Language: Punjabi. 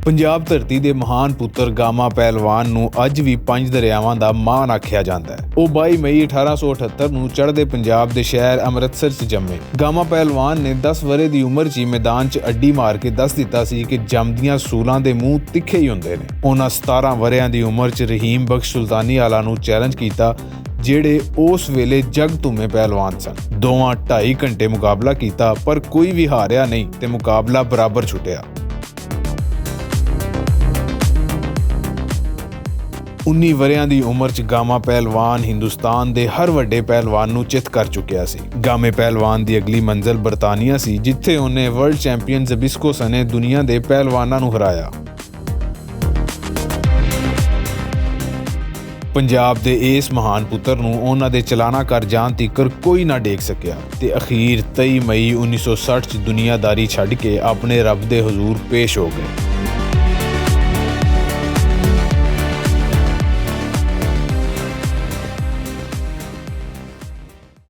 ਪੰਜਾਬ ਧਰਤੀ ਦੇ ਮਹਾਨ ਪੁੱਤਰ ਗਾਮਾ ਪਹਿਲਵਾਨ ਨੂੰ ਅੱਜ ਵੀ 5 ਦਰਿਆਵਾਂ ਦਾ ਮਾਣ ਆਖਿਆ ਜਾਂਦਾ ਹੈ। ਉਹ 22 ਮਈ 1878 ਨੂੰ ਚੜ੍ਹਦੇ ਪੰਜਾਬ ਦੇ ਸ਼ਹਿਰ ਅੰਮ੍ਰਿਤਸਰ 'ਚ ਜੰਮੇ। ਗਾਮਾ ਪਹਿਲਵਾਨ ਨੇ 10 ਵਰ੍ਹੇ ਦੀ ਉਮਰ 'ਚ ਹੀ ਮੈਦਾਨ 'ਚ ਅੱਡੀ ਮਾਰ ਕੇ ਦੱਸ ਦਿੱਤਾ ਸੀ ਕਿ ਜੰਮਦੀਆਂ ਸੂਲਾਂ ਦੇ ਮੂੰਹ ਤਿੱਖੇ ਹੀ ਹੁੰਦੇ ਨੇ। ਉਹਨਾਂ 17 ਵਰ੍ਹਿਆਂ ਦੀ ਉਮਰ 'ਚ ਰਹੀਮ ਬਖਸ਼ ਸੁਲਤਾਨੀ ਆਲਾ ਨੂੰ ਚੈਲੰਜ ਕੀਤਾ, ਜਿਹੜੇ ਉਸ ਵੇਲੇ ਜਗ ਧੁੰਮੇ ਪਹਿਲਵਾਨ ਸਨ। ਦੋਵਾਂ 2.5 ਘੰਟੇ ਮੁਕਾਬਲਾ ਕੀਤਾ, ਪਰ ਕੋਈ ਵੀ ਹਾਰਿਆ ਨਹੀਂ ਤੇ ਮੁਕਾਬਲਾ ਬਰਾਬਰ ਛੁੱਟਿਆ। 19 ਵਰ੍ਹਿਆਂ ਦੀ ਉਮਰ 'ਚ ਗਾਮਾ ਪਹਿਲਵਾਨ ਹਿੰਦੁਸਤਾਨ ਦੇ ਹਰ ਵੱਡੇ ਪਹਿਲਵਾਨ ਨੂੰ ਚਿੱਤ ਕਰ ਚੁੱਕਿਆ ਸੀ। ਗਾਮੇ ਪਹਿਲਵਾਨ ਦੀ ਅਗਲੀ ਮੰਜ਼ਿਲ ਬਰਤਾਨੀਆ ਸੀ, ਜਿੱਥੇ ਉਹਨੇ ਵਰਲਡ ਚੈਂਪੀਅਨ ਜ਼ਬਿਸਕੋ ਸਣੇ ਦੁਨੀਆ ਦੇ ਪਹਿਲਵਾਨਾਂ ਨੂੰ ਹਰਾਇਆ। ਪੰਜਾਬ ਦੇ ਇਸ ਮਹਾਨ ਪੁੱਤਰ ਨੂੰ ਉਹਨਾਂ ਦੇ ਚਲਾਣਾ ਕਰ ਜਾਣ ਤੀਕਰ ਕੋਈ ਨਾ ਡੇਗ ਸਕਿਆ ਤੇ ਅਖੀਰ 23 ਮਈ 1960 'ਚ ਦੁਨੀਆਦਾਰੀ ਛੱਡ ਕੇ ਆਪਣੇ ਰੱਬ ਦੇ ਹਜ਼ੂਰ ਪੇਸ਼ ਹੋ ਗਏ।